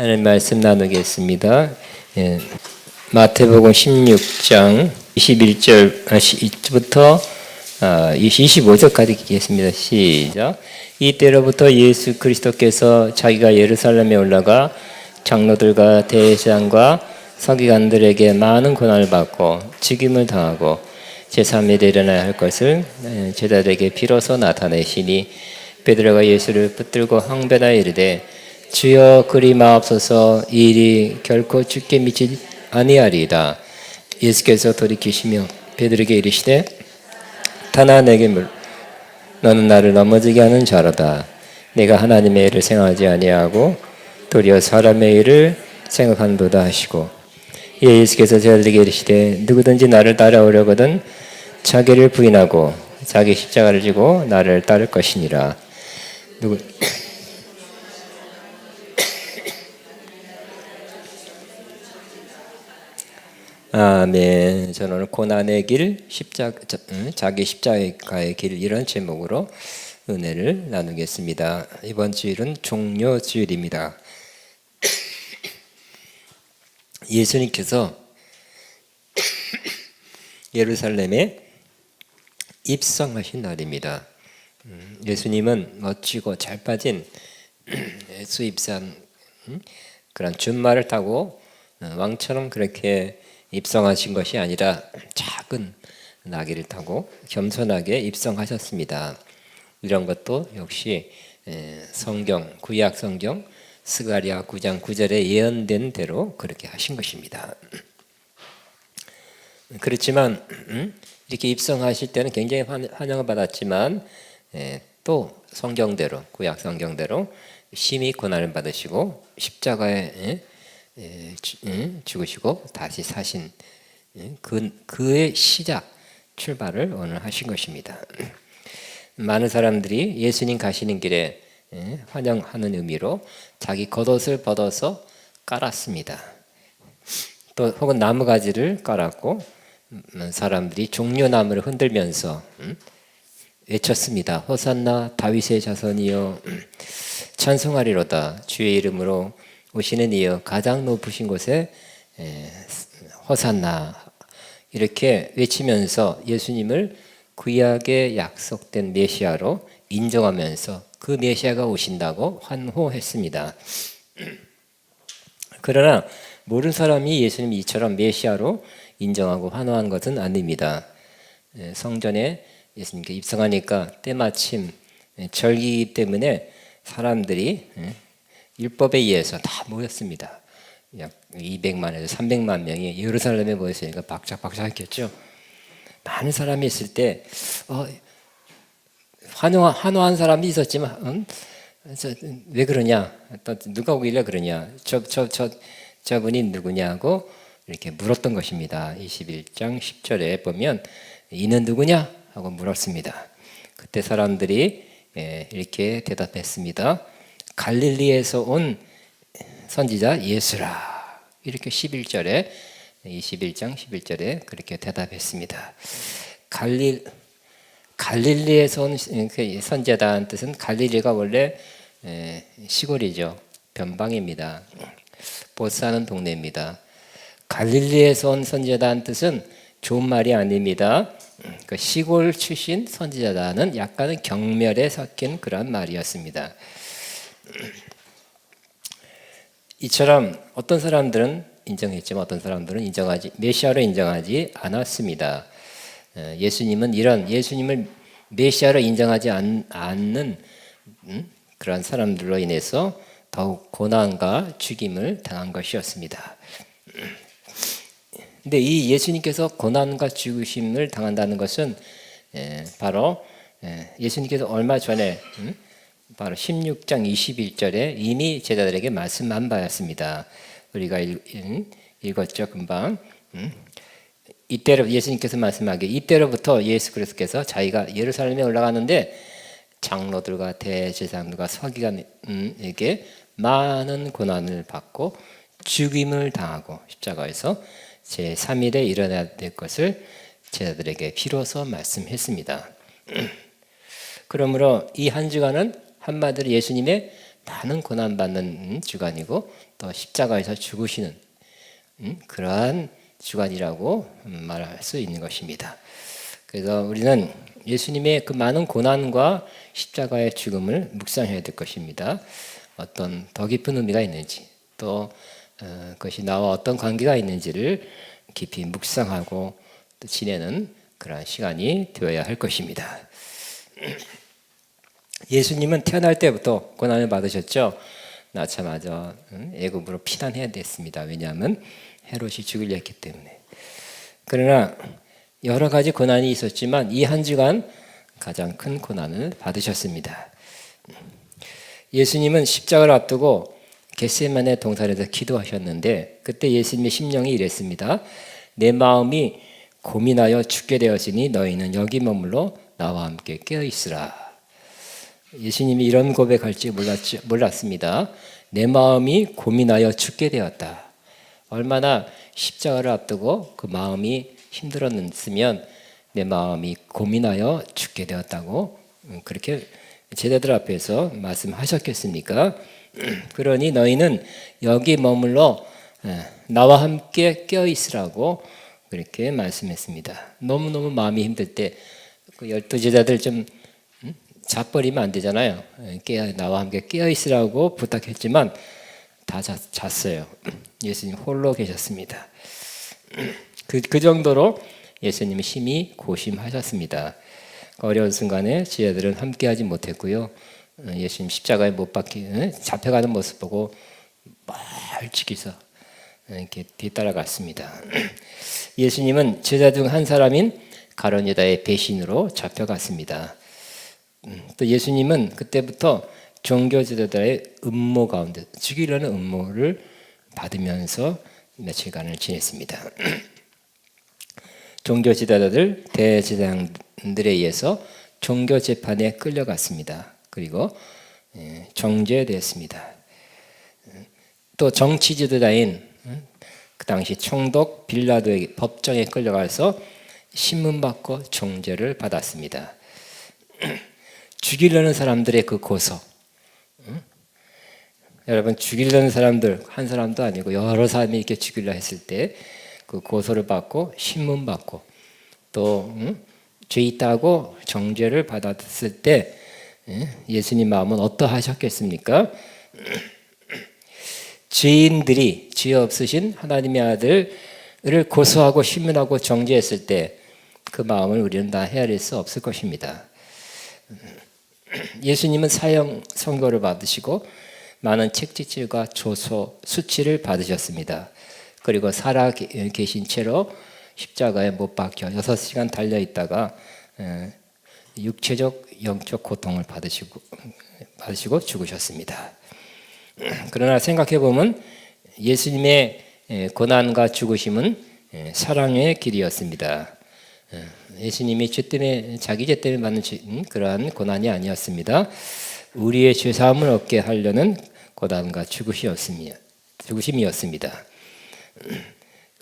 하나님 말씀 나누겠습니다. 마태복음 16장 21절부터 25절까지 읽겠습니다. 시작. 이때로부터 예수 그리스도께서 자기가 예루살렘에 올라가 장로들과 대제사장과 서기관들에게 많은 고난을 받고 죽임을 당하고 제3일에 일어나야 할 것을 제자들에게 비로소 나타내시니 베드로가 예수를 붙들고 항변하여 이르되 주여 그리 마옵소서, 이 일이 결코 주께 미치지 아니하리이다. 예수께서 돌이키시며 베드로에게 이르시되 다나 내게 물 너는 나를 넘어지게 하는 자로다. 내가 하나님의 일을 생각하지 아니하고 도리어 사람의 일을 생각한도다 하시고, 예수께서 제자들에게 이르시되 누구든지 나를 따라오려거든 자기를 부인하고 자기 십자가를 지고 나를 따를 것이니라. 아멘. 저는 오늘 고난의 길, 자기 십자가의 길, 이런 제목으로 은혜를 나누겠습니다. 이번 주일은 종료 주일입니다. 예수님께서 예루살렘에 입성하신 날입니다. 예수님은 멋지고 잘 빠진 수입산 그런 준말을 타고 왕처럼 그렇게 입성하신 것이 아니라 작은 나귀를 타고 겸손하게 입성하셨습니다. 이런 것도 역시 성경, 구약 성경 스가랴 9장 9절에 예언된 대로 그렇게 하신 것입니다. 그렇지만 이렇게 입성하실 때는 굉장히 환영을 받았지만 또 성경대로, 구약 성경대로 심히 고난을 받으시고 십자가에 죽으시고 다시 사신 그의 시작, 출발을 오늘 하신 것입니다. 많은 사람들이 예수님 가시는 길에 환영하는 의미로 자기 겉옷을 벗어서 깔았습니다. 또 혹은 나무가지를 깔았고 사람들이 종려나무를 흔들면서 외쳤습니다. 호산나 다윗의 자손이여 찬송하리로다. 주의 이름으로 오시는 이여 가장 높으신 곳에 호산나, 이렇게 외치면서 예수님을 구약에 약속된 메시아로 인정하면서 그 메시아가 오신다고 환호했습니다. 그러나 모든 사람이 예수님 이처럼 메시아로 인정하고 환호한 것은 아닙니다. 성전에 예수님께 입성하니까 때마침 절기이기 때문에 사람들이 율법에 의해서 다 모였습니다. 약 200만에서 300만 명이 예루살렘에 모였으니까 박짝박짝했겠죠. 많은 사람이 있을 때 환호한 사람이 있었지만 왜 그러냐, 또 누가 오길래 그러냐, 저분이 누구냐고 이렇게 물었던 것입니다. 21장 10절에 보면 이는 누구냐 하고 물었습니다. 그때 사람들이 이렇게 대답했습니다. 갈릴리에서 온 선지자 예수라. 이렇게 11절에 21장 11절에 그렇게 대답했습니다. 갈릴리에서 온 선지자다는 뜻은, 갈릴리가 원래 시골이죠. 변방입니다. 못 사는 동네입니다. 갈릴리에서 온 선지자다는 뜻은 좋은 말이 아닙니다. 그 시골 출신 선지자다는 약간은 경멸에 섞인 그런 말이었습니다. 이처럼 어떤 사람들은 인정했지만 어떤 사람들은 메시아로 인정하지 않았습니다. 예수님은 예수님을 메시아로 인정하지 않는 그런 사람들로 인해서 더욱 고난과 죽임을 당한 것이었습니다. 근데 이 예수님께서 고난과 죽으심을 당한다는 것은 바로 예수님께서 얼마 전에 바로 16장 21절에 이미 제자들에게 말씀한 바였습니다. 우리가 읽었죠, 금방. 이때로 예수님께서 말씀하기에 이때로부터 예수 그리스도께서 자기가 예루살렘에 올라가는데 장로들과 대제사장들과 서기관에게 많은 고난을 받고 죽임을 당하고 십자가에서 제3일에 일어나야 될 것을 제자들에게 비로소 말씀했습니다. 그러므로 이 한 주간은 한마디로 예수님의 많은 고난받는 주간이고 또 십자가에서 죽으시는 그러한 주간이라고 말할 수 있는 것입니다. 그래서 우리는 예수님의 그 많은 고난과 십자가의 죽음을 묵상해야 될 것입니다. 어떤 더 깊은 의미가 있는지 또 그것이 나와 어떤 관계가 있는지를 깊이 묵상하고 또 지내는 그러한 시간이 되어야 할 것입니다. 예수님은 태어날 때부터 고난을 받으셨죠. 낳자마자 애굽으로 피난해야 됐습니다. 왜냐하면 헤롯이 죽이려 했기 때문에. 그러나 여러 가지 고난이 있었지만 이 한 주간 가장 큰 고난을 받으셨습니다. 예수님은 십자가를 앞두고 겟세마네 동산에서 기도하셨는데 그때 예수님의 심령이 이랬습니다. 내 마음이 고민하여 죽게 되었으니 너희는 여기 머물러 나와 함께 깨어 있으라. 예수님이 이런 고백할지 몰랐습니다. 내 마음이 고민하여 죽게 되었다. 얼마나 십자가를 앞두고 그 마음이 힘들었으면 내 마음이 고민하여 죽게 되었다고 그렇게 제자들 앞에서 말씀하셨겠습니까? 그러니 너희는 여기 머물러 나와 함께 깨어 있으라고 그렇게 말씀했습니다. 너무너무 마음이 힘들 때 그 12 제자들 좀 자버리면 안 되잖아요. 나와 함께 깨어 있으라고 부탁했지만 다 잤어요. 예수님 홀로 계셨습니다. 그 정도로 예수님이 심히 고심하셨습니다. 어려운 순간에 제자들은 함께하지 못했고요. 예수님 십자가에 못 박히 잡혀가는 모습 보고 멀찍이서 이렇게 뒤따라갔습니다. 예수님은 제자 중 한 사람인 가룟 유다의 배신으로 잡혀갔습니다. 또 예수님은 그때부터 종교 지도자의 음모 가운데 죽이려는 음모를 받으면서 며칠간을 지냈습니다. 종교 지도자들 대제사장들에 의해서 종교 재판에 끌려갔습니다. 그리고 정죄되었습니다. 또 정치 지도자인 그 당시 총독 빌라도에게 법정에 끌려가서 신문받고 정죄를 받았습니다. 죽이려는 사람들의 그 고소, 여러분 죽이려는 사람들 한 사람도 아니고 여러 사람이 이렇게 죽이려 했을 때 그 고소를 받고 신문받고 또 죄 있다고 정죄를 받았을 때 예수님 마음은 어떠하셨겠습니까? 죄인들이 죄 없으신 하나님의 아들을 고소하고 신문하고 정죄했을 때 그 마음을 우리는 다 헤아릴 수 없을 것입니다. 예수님은 사형 선고를 받으시고 많은 책지질과 조소, 수치를 받으셨습니다. 그리고 살아 계신 채로 십자가에 못 박혀 6시간 달려있다가 육체적, 영적 고통을 받으시고 죽으셨습니다. 그러나 생각해보면 예수님의 고난과 죽으심은 사랑의 길이었습니다. 예수님이 자기 죄 때문에 받는 그러한 고난이 아니었습니다. 우리의 죄사함을 얻게 하려는 고난과 죽으심이었습니다.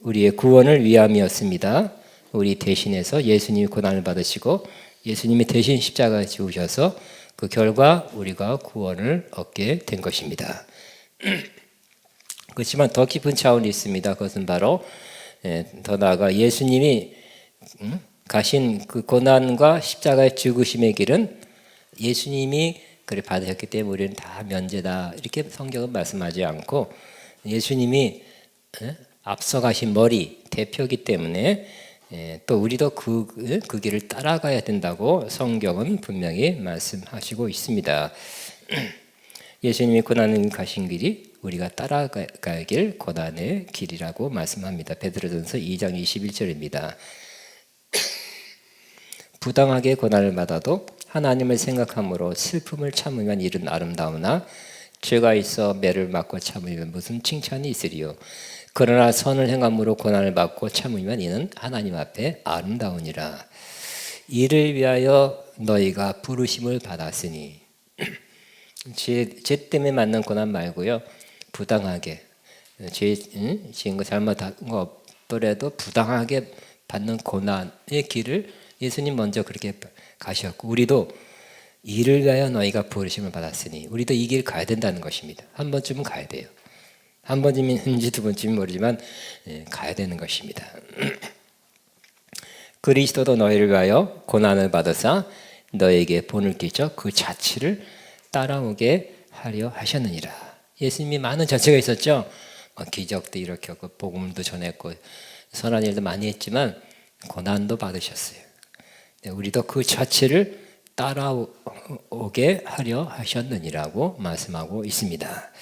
우리의 구원을 위함이었습니다. 우리 대신해서 예수님이 고난을 받으시고 예수님이 대신 십자가에 죽으셔서 그 결과 우리가 구원을 얻게 된 것입니다. 그렇지만 더 깊은 차원이 있습니다. 그것은 바로 더 나아가 예수님이 가신 그 고난과 십자가의 죽으심의 길은 예수님이 그를 받으셨기 때문에 우리는 다 면제다 이렇게 성경은 말씀하지 않고 예수님이 앞서가신 머리 대표이기 때문에 또 우리도 그 길을 따라가야 된다고 성경은 분명히 말씀하시고 있습니다. 예수님이 고난을 가신 길이 우리가 따라가야 길 고난의 길이라고 말씀합니다. 베드로전서 2장 21절입니다. 부당하게 고난을 받아도 하나님을 생각함으로 슬픔을 참으면 이른 아름다우나 죄가 있어 매를 맞고 참으면 무슨 칭찬이 있으리요. 그러나 선을 행함으로 고난을 받고 참으면 이는 하나님 앞에 아름다우니라. 이를 위하여 너희가 부르심을 받았으니 죄 때문에 맞는 고난 말고요. 부당하게 지은 거 잘못한 거 없더라도 부당하게 받는 고난의 길을 예수님 먼저 그렇게 가셨고 우리도 이를 위하여 너희가 부르심을 받았으니 우리도 이 길 가야 된다는 것입니다. 한 번쯤은 가야 돼요. 한 번쯤인지 두 번쯤은 모르지만 가야 되는 것입니다. 그리스도도 너희를 위하여 고난을 받으사 너에게 본을 끼쳐 그 자취를 따라오게 하려 하셨느니라. 예수님이 많은 자취가 있었죠. 기적도 일으켰고 복음도 전했고 선한 일도 많이 했지만 고난도 받으셨어요. 우리도 그 자취를 따라오게 하려 하셨느니라고 말씀하고 있습니다.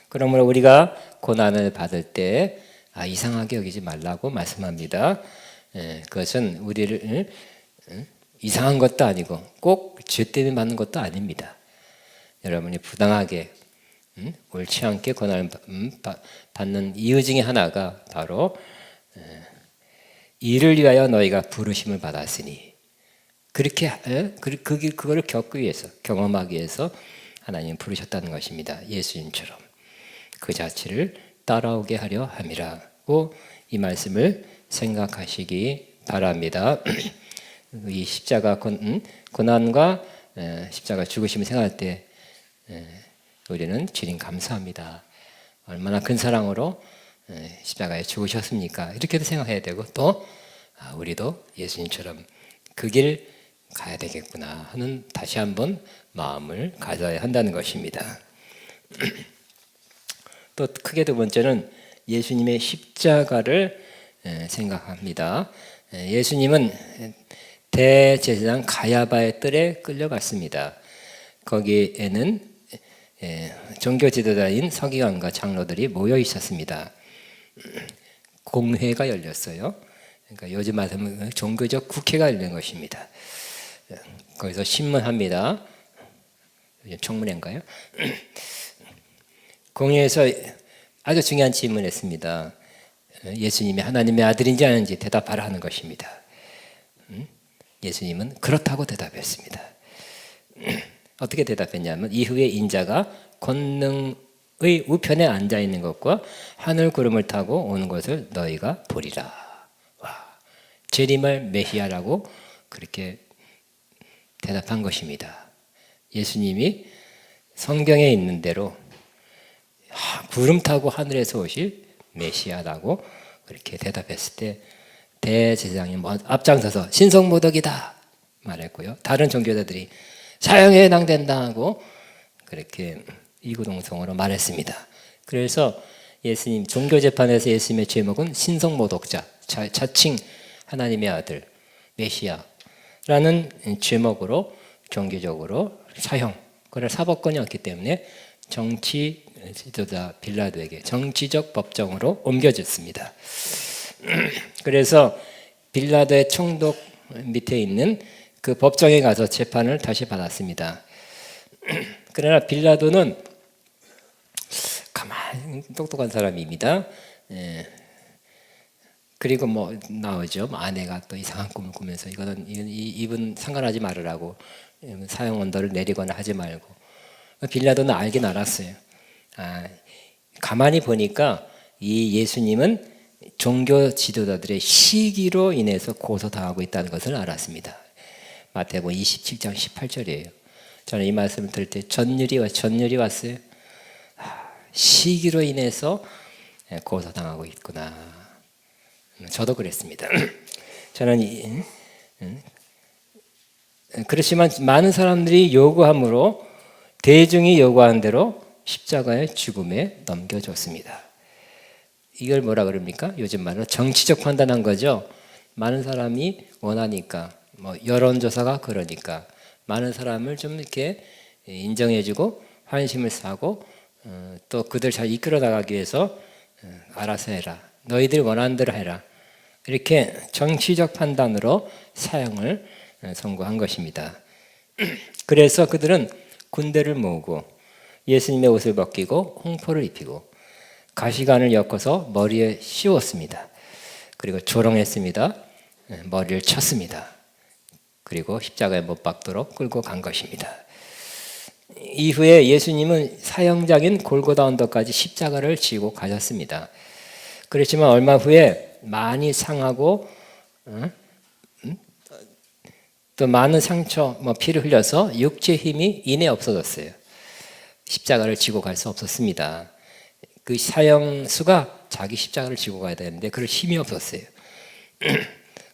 그러므로 우리가 고난을 받을 때 이상하게 여기지 말라고 말씀합니다. 그것은 우리를 이상한 것도 아니고 꼭 죄 때문에 받는 것도 아닙니다. 여러분이 부당하게 옳지 않게 고난을 받는 이유 중에 하나가 바로 이를 위하여 너희가 부르심을 받았으니 그렇게 그거를 겪기 위해서 경험하기 위해서 하나님 부르셨다는 것입니다. 예수님처럼 그 자취를 따라오게 하려 함이라고 이 말씀을 생각하시기 바랍니다. 이 십자가 고난과 십자가 죽으심을 생각할 때 우리는 주님 감사합니다. 얼마나 큰 사랑으로 십자가에 죽으셨습니까? 이렇게도 생각해야 되고 또 우리도 예수님처럼 그 길 가야 되겠구나 하는 다시 한번 마음을 가져야 한다는 것입니다. 또 크게 두 번째는 예수님의 십자가를 생각합니다. 예수님은 대제사장 가야바의 뜰에 끌려갔습니다. 거기에는 종교 지도자인 서기관과 장로들이 모여 있었습니다. 공회가 열렸어요. 그러니까 요즘 말하면 종교적 국회가 열린 것입니다. 거기서 신문합니다. 청문회인가요? 공회에서 아주 중요한 질문을 했습니다. 예수님이 하나님의 아들인지 아닌지 대답하라 하는 것입니다. 예수님은 그렇다고 대답했습니다. 어떻게 대답했냐면 이후에 인자가 권능의 우편에 앉아 있는 것과 하늘 구름을 타고 오는 것을 너희가 보리라. 와, 재림할 메시아라고 그렇게 대답한 것입니다. 예수님이 성경에 있는 대로 구름 타고 하늘에서 오실 메시아라고 그렇게 대답했을 때 대제사장이 앞장서서 신성모독이다 말했고요. 다른 종교자들이 사형에 해당된다 하고 그렇게 이구동성으로 말했습니다. 그래서 예수님 종교재판에서 예수님의 제목은 신성모독자, 자칭 하나님의 아들 메시아라는 제목으로 종교적으로 사형, 그걸 사법권이 없기 때문에 정치 지도자 빌라도에게 정치적 법정으로 옮겨졌습니다. 그래서 빌라도의 총독 밑에 있는 그 법정에 가서 재판을 다시 받았습니다. 그러나 빌라도는 가만히 똑똑한 사람입니다. 그리고 나오죠. 아내가 또 이상한 꿈을 꾸면서 이분 상관하지 말으라고 사형 언도를 내리거나 하지 말고 빌라도는 알긴 알았어요. 가만히 보니까 이 예수님은 종교 지도자들의 시기로 인해서 고소당하고 있다는 것을 알았습니다. 마태복음 27장 18절이에요. 저는 이 말씀을 들을 때 전율이 왔어요. 시기로 인해서 고소당하고 있구나. 저도 그랬습니다. 저는 그렇지만 많은 사람들이 요구함으로 대중이 요구하는 대로 십자가의 죽음에 넘겨줬습니다. 이걸 뭐라 그럽니까? 요즘 말로 정치적 판단한 거죠. 많은 사람이 원하니까 여론조사가 그러니까 많은 사람을 좀 이렇게 인정해주고 환심을 사고 또 그들 잘 이끌어 나가기 위해서 알아서 해라. 너희들 원하는 대로 해라. 이렇게 정치적 판단으로 사형을 선고한 것입니다. 그래서 그들은 군대를 모으고 예수님의 옷을 벗기고 홍포를 입히고 가시관을 엮어서 머리에 씌웠습니다. 그리고 조롱했습니다. 머리를 쳤습니다. 그리고 십자가에 못 박도록 끌고 간 것입니다. 이후에 예수님은 사형장인 골고다 언덕까지 십자가를 지고 가셨습니다. 그렇지만 얼마 후에 많이 상하고 또 많은 상처, 피를 흘려서 육체 힘이 이내 없어졌어요. 십자가를 지고 갈 수 없었습니다. 그 사형수가 자기 십자가를 지고 가야 되는데 그럴 힘이 없었어요.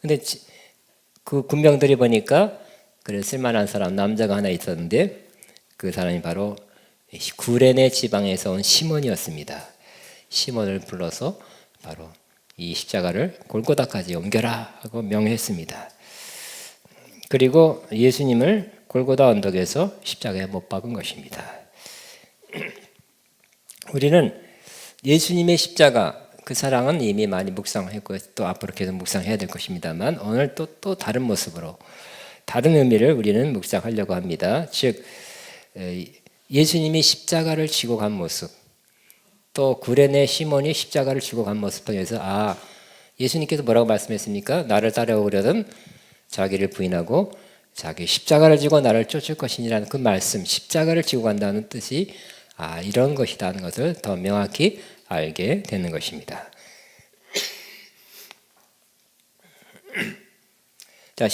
근데 그 군병들이 보니까 그래 쓸만한 사람 남자가 하나 있었는데 그 사람이 바로 구레네 지방에서 온 시몬이었습니다. 시몬을 불러서 바로 이 십자가를 골고다까지 옮겨라 하고 명했습니다. 그리고 예수님을 골고다 언덕에서 십자가에 못 박은 것입니다. 우리는 예수님의 십자가 그 사랑은 이미 많이 묵상했고 또 앞으로 계속 묵상해야 될 것입니다만 오늘 또 다른 모습으로 다른 의미를 우리는 묵상하려고 합니다. 즉 예수님이 십자가를 지고 간 모습, 또 구레네 시몬이 십자가를 지고 간 모습 통해서 예수님께서 뭐라고 말씀했습니까? 나를 따라오려든 자기를 부인하고 자기 십자가를 지고 나를 쫓을 것이니라는 그 말씀, 십자가를 지고 간다는 뜻이 이런 것이라는 것을 더 명확히 알게 되는 것입니다. 자,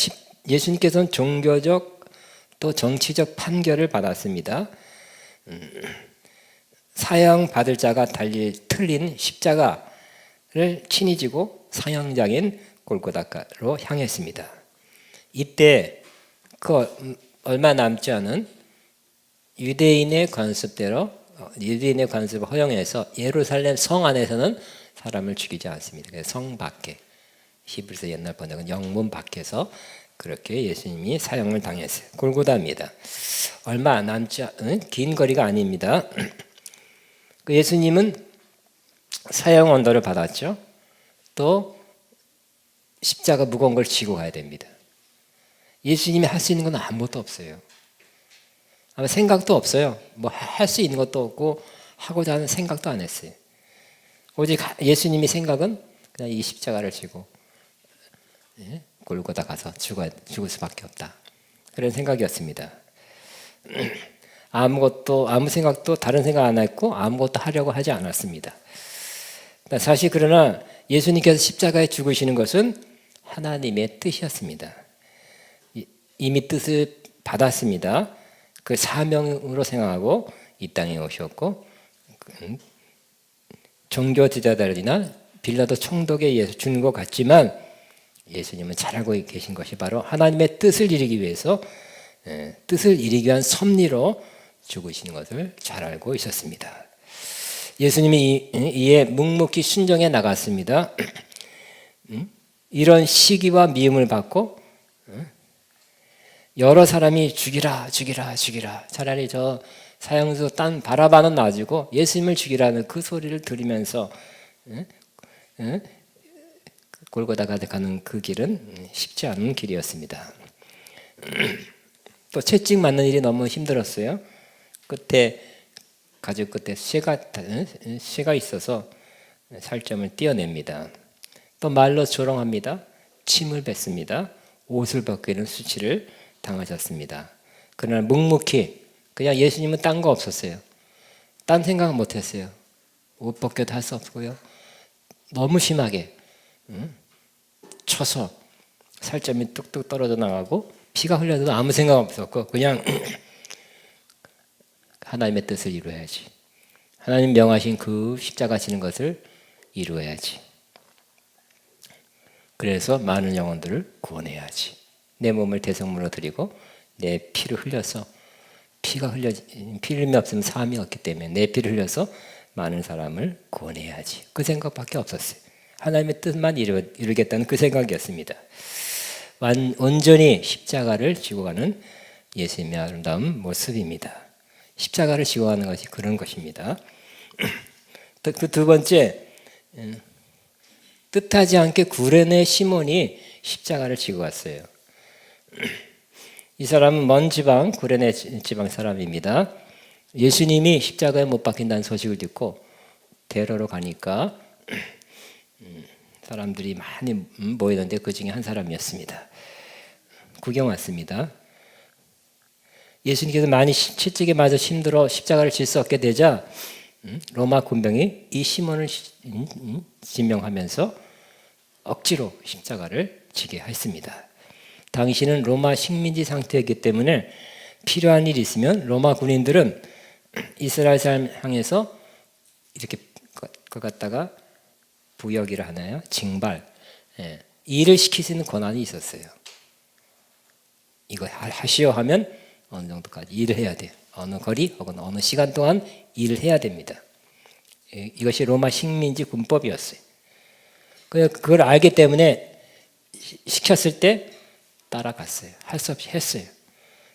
예수님께서는 종교적 또 정치적 판결을 받았습니다. 사형 받을 자가 틀린 십자가를 친히 지고 사형장인 골고다로 향했습니다. 이때 얼마 남지 않은 유대인의 관습대로 유대인의 관습을 허용해서 예루살렘 성 안에서는 사람을 죽이지 않습니다. 성 밖에 히브리서 옛날 번역은 영문 밖에서 그렇게 예수님이 사형을 당했어요. 골고다입니다. 얼마 남지 않은 긴 거리가 아닙니다. 그 예수님은 사형 언도를 받았죠. 또 십자가 무거운 걸 지고 가야 됩니다. 예수님이 할 수 있는 건 아무것도 없어요. 아마 생각도 없어요. 할 수 있는 것도 없고 하고자 하는 생각도 안 했어요. 오직 예수님의 생각은 그냥 이 십자가를 지고 골고다 가서 죽을 수밖에 없다. 그런 생각이었습니다. 아무 생각도 다른 생각 안 했고 아무것도 하려고 하지 않았습니다. 사실 그러나 예수님께서 십자가에 죽으시는 것은 하나님의 뜻이었습니다. 이미 뜻을 받았습니다. 그 사명으로 생각하고 이 땅에 오셨고 종교 지도자들이나 빌라도 총독에 의해서 주는 것 같지만 예수님은 잘 알고 계신 것이 바로 하나님의 뜻을 이루기 위해서 뜻을 이루기 위한 섭리로 죽으시는 것을 잘 알고 있었습니다. 예수님이 이에 묵묵히 순종해 나갔습니다. 이런 시기와 미움을 받고 여러 사람이 죽이라 차라리 저 사형수 딴 바라바는 놔주고 예수님을 죽이라는 그 소리를 들으면서 골고다가 가는 그 길은 쉽지 않은 길이었습니다. 또 채찍 맞는 일이 너무 힘들었어요. 가죽 끝에 쇠가 있어서 살점을 떼어냅니다. 또 말로 조롱합니다. 침을 뱉습니다. 옷을 벗기는 수치를 당하셨습니다. 그러나 묵묵히 그냥 예수님은 딴 거 없었어요. 딴 생각 못했어요. 옷 벗겨도 할 수 없고요. 너무 심하게 쳐서 살점이 뚝뚝 떨어져 나가고 피가 흘려도 아무 생각 없었고 그냥 하나님의 뜻을 이루어야지. 하나님 명하신 그 십자가 지는 것을 이루어야지. 그래서 많은 영혼들을 구원해야지. 내 몸을 대성물로 드리고 내 피를 흘려서 피 흘림이 없으면 사함이 없기 때문에 내 피를 흘려서 많은 사람을 구원해야지. 그 생각밖에 없었어요. 하나님의 뜻만 이루겠다는 그 생각이었습니다. 온전히 십자가를 지고 가는 예수님의 아름다운 모습입니다. 십자가를 지고 가는 것이 그런 것입니다. 그 두 번째, 뜻하지 않게 구레네 시몬이 십자가를 지고 갔어요. 이 사람은 먼 지방, 구레네 지방 사람입니다. 예수님이 십자가에 못 박힌다는 소식을 듣고 대로로 가니까 사람들이 많이 모이는데 그 중에 한 사람이었습니다. 구경 왔습니다. 예수님께서 많이 채찍에 맞아 힘들어 십자가를 질 수 없게 되자 로마 군병이 이 시몬을 지명하면서 억지로 십자가를 지게 했습니다. 당시는 로마 식민지 상태였기 때문에 필요한 일이 있으면 로마 군인들은 이스라엘 사람 향해서 이렇게 그 갖다가 부역이라 하나요? 징발, 일을 시킬 수 있는 권한이 있었어요. 이거 하시오 하면 어느 정도까지 일을 해야 돼요. 어느 거리 혹은 어느 시간 동안 일을 해야 됩니다. 이것이 로마 식민지 군법이었어요. 그걸 알기 때문에 시켰을 때 따라갔어요. 할 수 없이 했어요.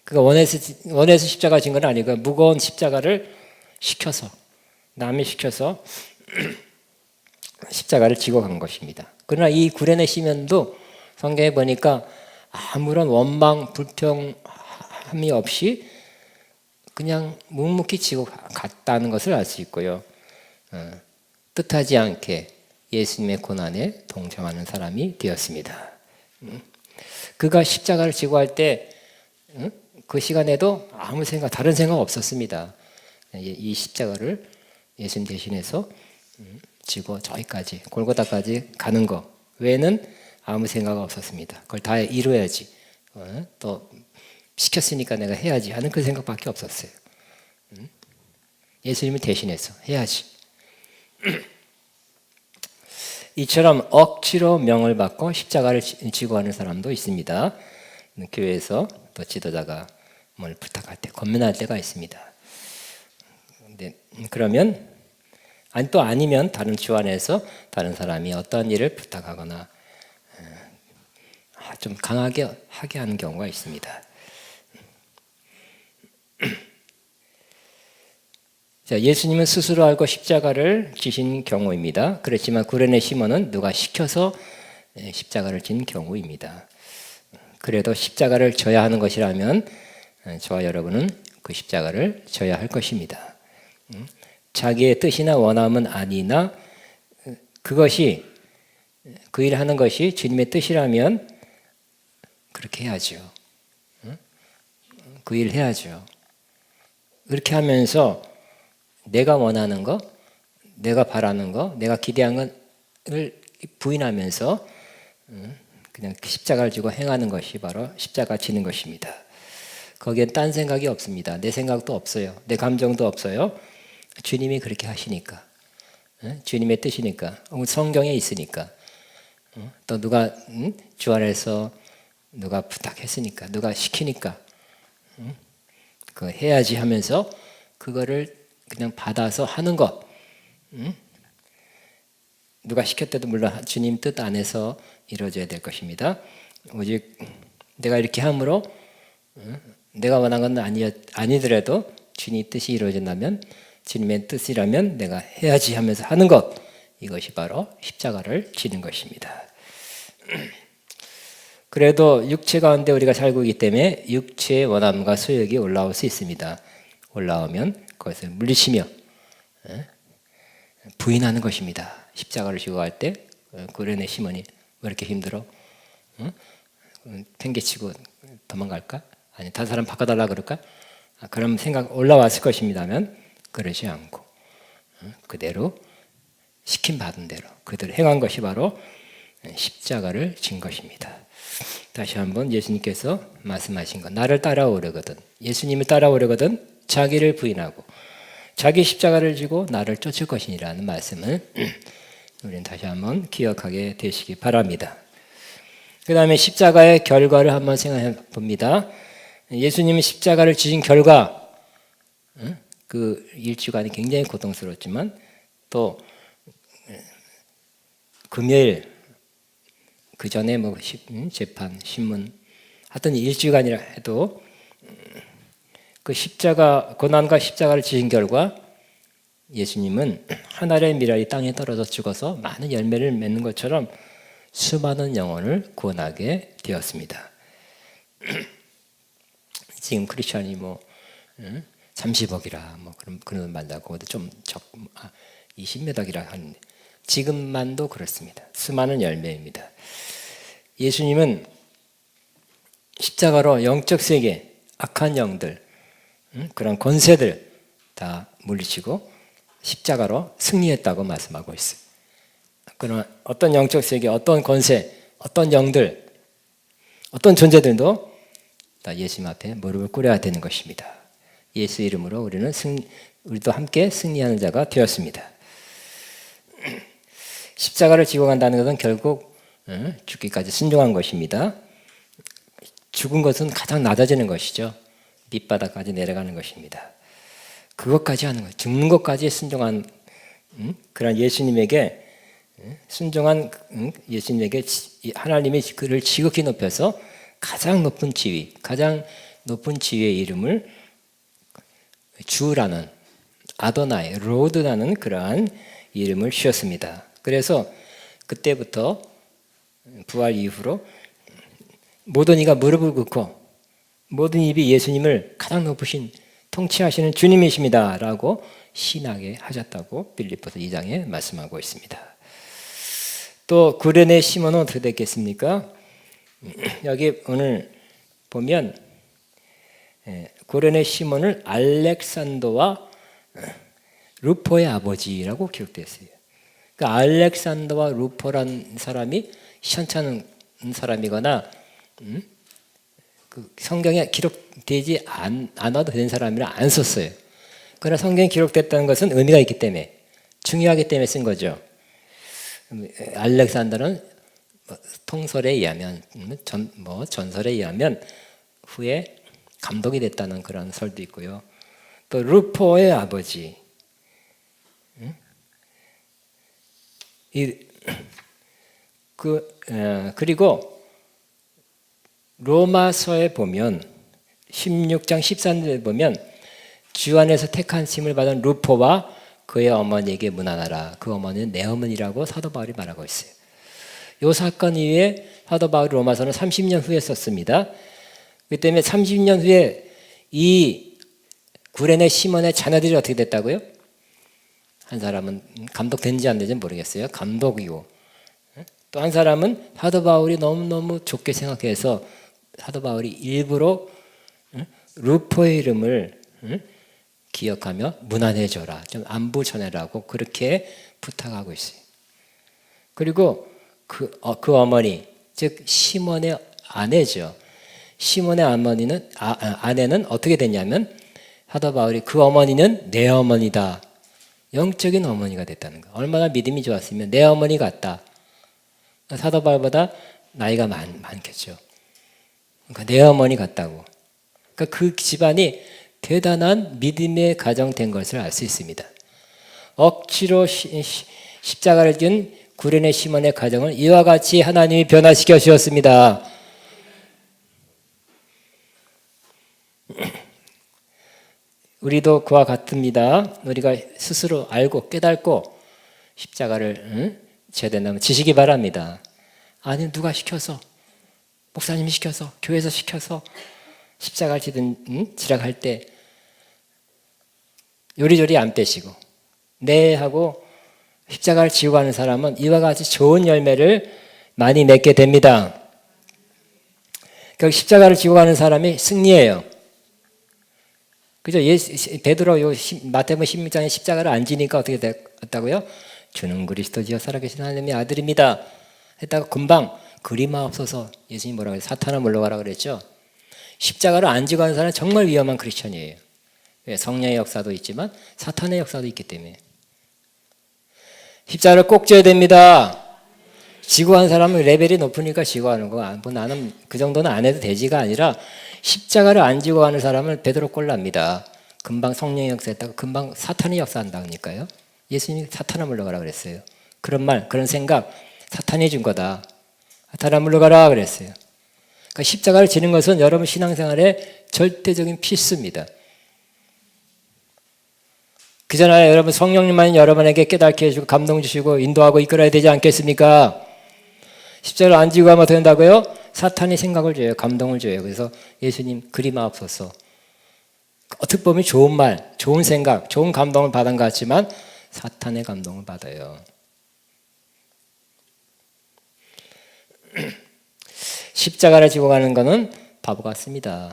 그가 원해서 십자가 진 건 아니고 무거운 십자가를 시켜서 남이 시켜서 십자가를 지고 간 것입니다. 그러나 이 구레네 시몬도 성경에 보니까 아무런 원망 불평함이 없이 그냥 묵묵히 지고 갔다는 것을 알 수 있고요. 뜻하지 않게 예수님의 고난에 동참하는 사람이 되었습니다. 그가 십자가를 지고 할 때 그 시간에도 아무 다른 생각 없었습니다. 이 십자가를 예수님 대신해서 지고 저기까지 골고다까지 가는 거 외에는 아무 생각 없었습니다. 그걸 다 이루어야지. 또 시켰으니까 내가 해야지 하는 그 생각밖에 없었어요. 예수님을 대신해서 해야지. 이처럼 억지로 명을 받고 십자가를 지고 하는 사람도 있습니다. 교회에서 또 지도자가 뭘 부탁할 때 권면할 때가 있습니다. 그러면 또 아니면 다른 주 안에서 다른 사람이 어떤 일을 부탁하거나 좀 강하게 하게 하는 경우가 있습니다. 자, 예수님은 스스로 알고 십자가를 지신 경우입니다. 그렇지만 구레네 시몬은 누가 시켜서 십자가를 진 경우입니다. 그래도 십자가를 져야 하는 것이라면 저와 여러분은 그 십자가를 져야 할 것입니다. 자기의 뜻이나 원함은 아니나 그것이 그 일을 하는 것이 주님의 뜻이라면 그렇게 해야죠. 그 일을 해야죠. 그렇게 하면서 내가 원하는 거, 내가 바라는 거, 내가 기대한 것을 부인하면서 그냥 십자가를 지고 행하는 것이 바로 십자가 지는 것입니다. 거기엔 딴 생각이 없습니다. 내 생각도 없어요. 내 감정도 없어요. 주님이 그렇게 하시니까, 주님의 뜻이니까, 성경에 있으니까, 또 누가 주 안에서 누가 부탁했으니까, 누가 시키니까, 그 해야지 하면서 그거를 그냥 받아서 하는 것. 누가 시켰대도 물론 주님 뜻 안에서 이루어져야 될 것입니다. 오직 내가 이렇게 함으로 내가 원한 건 아니더라도 주님 뜻이 이루어진다면 주님의 뜻이라면 내가 해야지 하면서 하는 것. 이것이 바로 십자가를 지는 것입니다. 그래도 육체 가운데 우리가 살고 있기 때문에 육체의 원함과 소욕이 올라올 수 있습니다. 올라오면 그것을 물리치며 부인하는 것입니다. 십자가를 지고 갈 때 구레네 시몬이 왜 이렇게 힘들어? 팽개치고 도망갈까? 아니 다른 사람 바꿔달라 그럴까? 그런 생각 올라왔을 것입니다만 그러지 않고 그대로 시킴 받은 대로 그대로 행한 것이 바로 십자가를 진 것입니다. 다시 한번 예수님께서 말씀하신 것, 나를 따라오려거든, 예수님을 따라오려거든 자기를 부인하고 자기 십자가를 지고 나를 쫓을 것이라는 말씀을 우리는 다시 한번 기억하게 되시기 바랍니다. 그 다음에 십자가의 결과를 한번 생각해 봅니다. 예수님이 십자가를 지신 결과, 그 일주간이 굉장히 고통스러웠지만 또 금요일 그 전에 뭐 재판, 신문 하여튼 일주간이라 해도 그 십자가 고난과 십자가를 지신 결과 예수님은 하늘의 미랄이 땅에 떨어져 죽어서 많은 열매를 맺는 것처럼 수많은 영혼을 구원하게 되었습니다. 지금 크리스천이 뭐 30억이라 뭐 그런 말하고 좀 20몇 억이라 하는데 지금만도 그렇습니다. 수많은 열매입니다. 예수님은 십자가로 영적 세계, 악한 영들, 그런 권세들 다 물리치고 십자가로 승리했다고 말씀하고 있어요. 그러나 어떤 영적 세계, 어떤 권세, 어떤 영들, 어떤 존재들도 다 예수님 앞에 무릎을 꿇어야 되는 것입니다. 예수 이름으로 우리도 함께 승리하는 자가 되었습니다. 십자가를 지고 간다는 것은 결국 죽기까지 순종한 것입니다. 죽은 것은 가장 낮아지는 것이죠. 밑바닥까지 내려가는 것입니다. 그것까지 하는 것, 죽는 것까지 순종한 그런 예수님에게 순종한 예수님에게 하나님이 그를 지극히 높여서 가장 높은 지위의 이름을 주라는 아도나이, 로드라는 그러한 이름을 주셨습니다. 그래서 그때부터 부활 이후로 모든 이가 무릎을 꿇고 모든 입이 예수님을 가장 높으신 통치하시는 주님이십니다 라고 신하게 하셨다고 빌립보서 2장에 말씀하고 있습니다. 또 구레네 시몬은 어떻게 됐겠습니까? 여기 오늘 보면 구레네 시몬을 알렉산더와 루포의 아버지라고 기록되어 있어요. 그 알렉산더와 루포란 사람이 시원찮은 사람이거나 그 성경에 기록되지 않아도 되는 사람이라 안 썼어요. 그러나 성경에 기록됐다는 것은 의미가 있기 때문에 중요하기 때문에 쓴 거죠. 알렉산더는 통설에 의하면 전설에 의하면 후에 감독이 됐다는 그런 설도 있고요. 또 루포의 아버지. 그리고 로마서에 보면 16장 13절에 보면 주 안에서 택한 심을 받은 루포와 그의 어머니에게 문안하라. 그 어머니는 내 어머니라고 사도 바울이 말하고 있어요. 이 사건 이후에 사도 바울이 로마서는 30년 후에 썼습니다. 그렇기 때문에 30년 후에 이 구레네 시몬의 자녀들이 어떻게 됐다고요? 한 사람은 감독된지 안 된지 모르겠어요. 감독이고 또 한 사람은 사도 바울이 너무너무 좋게 생각해서 사도 바울이 일부러 루포의 이름을 기억하며 문안해줘라. 좀 안부 전해라고 그렇게 부탁하고 있어요. 그리고 그 어머니, 즉 시몬의 아내죠. 시몬의 아내는 어떻게 됐냐면 사도 바울이 그 어머니는 내 어머니다. 영적인 어머니가 됐다는 거예요. 얼마나 믿음이 좋았으면 내 어머니 같다. 사도 바울보다 나이가 많겠죠. 그러니까 내 어머니 같다고. 그러니까 그 집안이 대단한 믿음의 가정 된 것을 알 수 있습니다. 억지로 십자가를 진 구레네 시몬의 가정을 이와 같이 하나님이 변화시켜 주셨습니다. 우리도 그와 같습니다. 우리가 스스로 알고 깨닫고 십자가를 져야 된다면 지시기 바랍니다. 아니 누가 시켜서 목사님이 시켜서 교회에서 시켜서 십자가를 지락할 때 요리조리 안 빼시고 네 하고 십자가를 지고 가는 사람은 이와 같이 좋은 열매를 많이 맺게 됩니다. 결국 십자가를 지고 가는 사람이 승리해요. 그죠? 베드로 마태복음 16장에 십자가를 안 지니까 어떻게 됐다고요? 주는 그리스도지요 살아계신 하나님의 아들입니다. 했다가 금방 그리마옵소서 예수님이 뭐라고 해요? 사탄아 물러가라 그랬죠. 십자가를 안 지고 가는 사람은 정말 위험한 크리스천이에요. 성령의 역사도 있지만 사탄의 역사도 있기 때문에 십자가를 꼭 져야 됩니다. 지고 가는 사람은 레벨이 높으니까 지고 가는 거. 뭐 나는 그 정도는 안 해도 되지가 아니라 십자가를 안 지고 가는 사람은 베드로 꼴납니다. 금방 성령의 역사했다가 금방 사탄의 역사한다니까요. 예수님이 사탄아 물러가라 그랬어요. 그런 말, 그런 생각 사탄이 준 거다. 사탄아 물러가라 그랬어요. 그러니까 십자가를 지는 것은 여러분 신앙생활의 절대적인 필수입니다. 그잖아요. 여러분 성령님만 여러분에게 깨닫게 해주고 감동 주시고 인도하고 이끌어야 되지 않겠습니까? 십자가를 안 지고 가면 어떻게 된다고요? 사탄이 생각을 줘요. 감동을 줘요. 그래서 예수님 그리마옵소서. 어떻게 보면 좋은 말, 좋은 생각, 좋은 감동을 받은 것 같지만 사탄의 감동을 받아요. 십자가를 지고 가는 것은 바보 같습니다.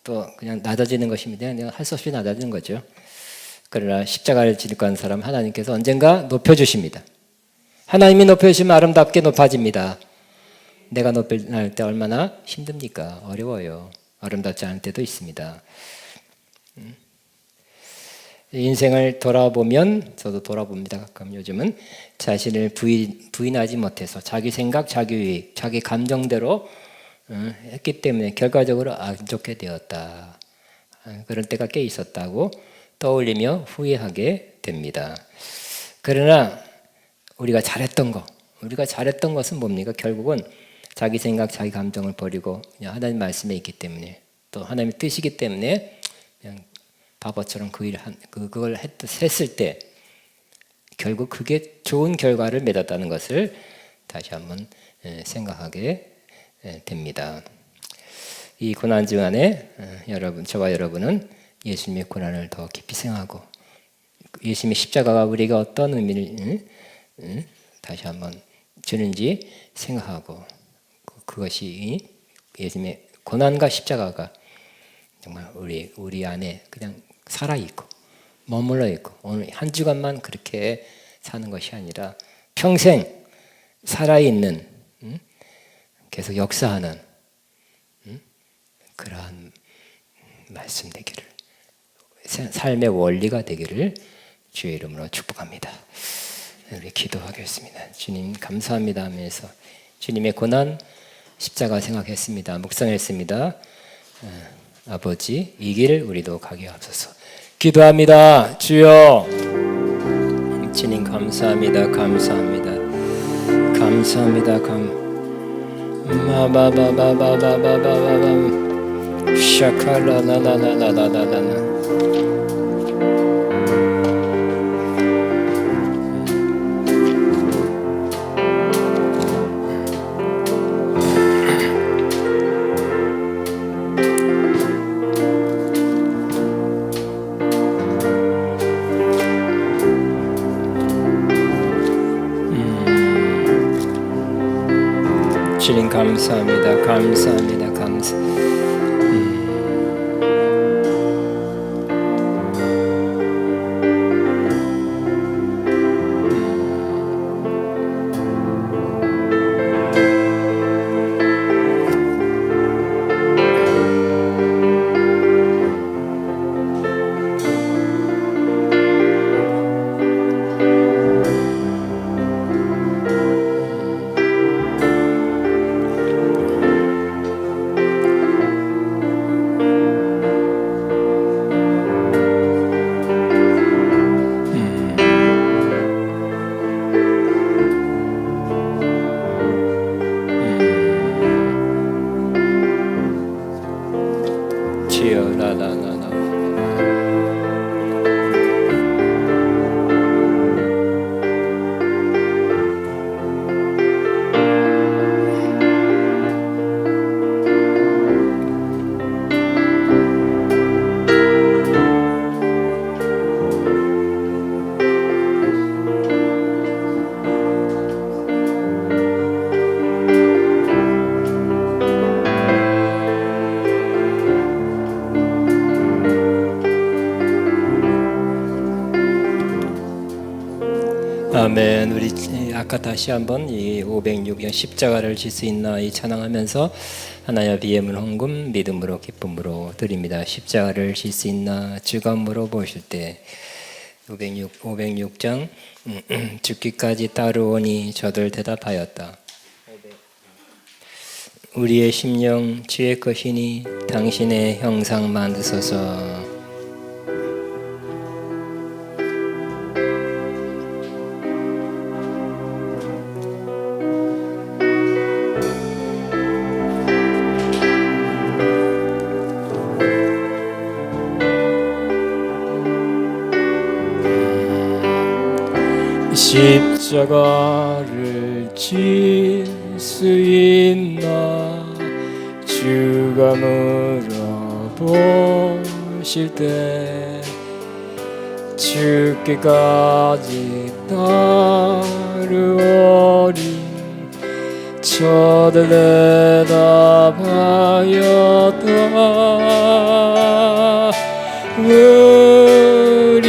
또 그냥 낮아지는 것입니다. 그냥 할 수 없이 낮아지는 거죠. 그러나 십자가를 지고 가는 사람 하나님께서 언젠가 높여주십니다. 하나님이 높여주시면 아름답게 높아집니다. 내가 높이 날 때 얼마나 힘듭니까? 어려워요. 아름답지 않을 때도 있습니다. 인생을 돌아보면, 저도 돌아봅니다. 가끔 요즘은 자신을 부인하지 못해서 자기 생각, 자기 유익, 자기 감정대로 했기 때문에 결과적으로 안 좋게 되었다. 그런 때가 꽤 있었다고 떠올리며 후회하게 됩니다. 그러나 우리가 잘했던 것은 뭡니까? 결국은 자기 생각, 자기 감정을 버리고 그냥 하나님 말씀에 있기 때문에, 또 하나님의 뜻이기 때문에 그냥 바보처럼 그걸 했을 때 결국 그게 좋은 결과를 맺었다는 것을 다시 한번 생각하게 됩니다. 이 고난 중 안에 저와 여러분은 예수님의 고난을 더 깊이 생각하고, 예수님의 십자가가 우리에게 어떤 의미를 다시 한번 주는지 생각하고, 그것이 예수님의 고난과 십자가가 정말 우리 안에 그냥 살아있고 머물러 있고, 오늘 한 주간만 그렇게 사는 것이 아니라 평생 살아있는, 계속 역사하는 그러한 말씀 되기를, 삶의 원리가 되기를 주의 이름으로 축복합니다. 우리 기도하겠습니다. 주님 감사합니다 하면서 주님의 고난 십자가 생각했습니다. 묵상했습니다. 아버지, 이 길 우리도 가게 하옵소서. 기도합니다. 주여, 주님 감사합니다. 감사합니다. 샤칼라나나나나나나나. 주님 감사합니다. 감사합니다. 아멘. 우리 아까 다시 한번 이 506년 십자가를 질 수 있나 이 찬양하면서 하나여 비엠을 헌금 믿음으로 기쁨으로 드립니다. 십자가를 질 수 있나 주가 물어보실 때 506장 죽기까지 따르오니 저들 대답하였다. 우리의 심령 주의 것이니 당신의 형상 만드소서. 십자가를 질 수 있나 주가 물어보실 때 죽기까지 따르오리 저들 대답하였다. 우리의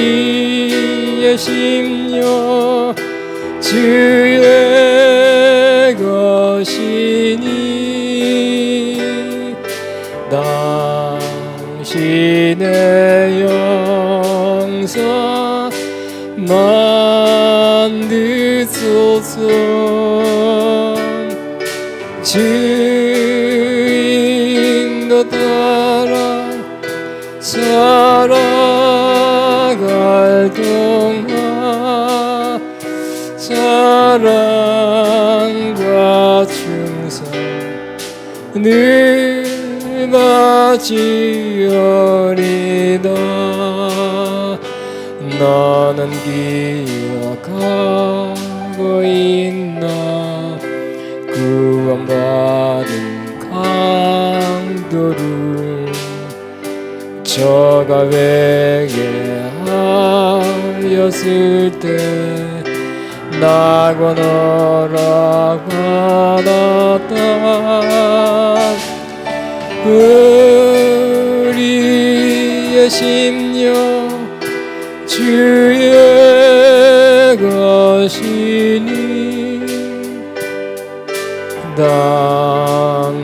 심령 주의 것이니 당신의 영광 만드소서. 주인도 따라 살아갈 동안 사랑과 충성 늘 바치오리다. 너는 기억하고 있나 구원받은 강도를 저가 회개하였을 때 낙원으로 받았다. 우리의 심령 주의 것이니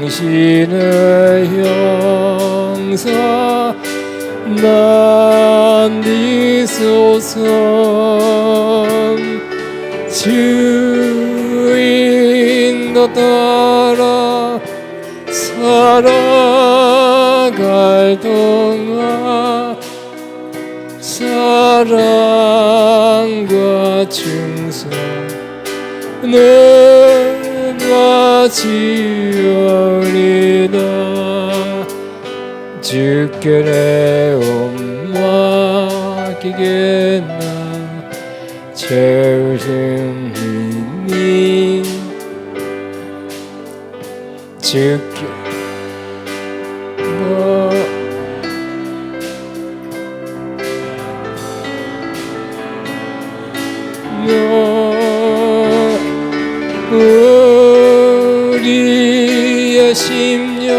당신의 형사 만드소서. 주인도 따라 살아갈 동안 사랑과 충성 늘 바치오리다. 주께 내 온 맡기겠나 채우신 이니 주께 우리의 심령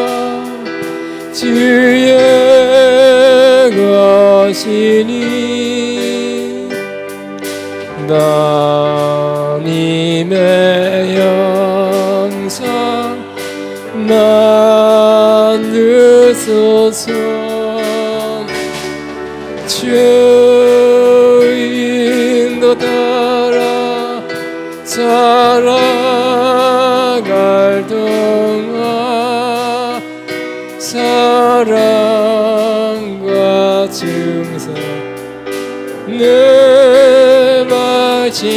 주의 것이니 하나님의 영상 만드소서. 주인도 따라 살아갈 동안 사랑과 충성 늘 바치오리다.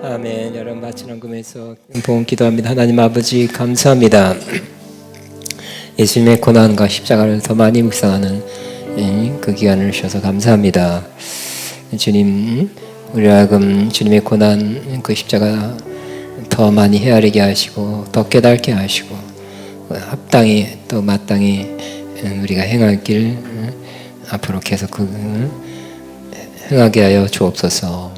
아멘. 여러분 같이 헌금해서 봉 기도합니다. 하나님 아버지 감사합니다. 예수님의 고난과 십자가를 더 많이 묵상하는 그 기간을 주셔서 감사합니다. 주님, 우리 하여금 주님의 고난 그 십자가 더 많이 헤아리게 하시고 더 깨닫게 하시고 합당히 또 마땅히 우리가 행할 길 앞으로 계속 행하게 하여 주옵소서.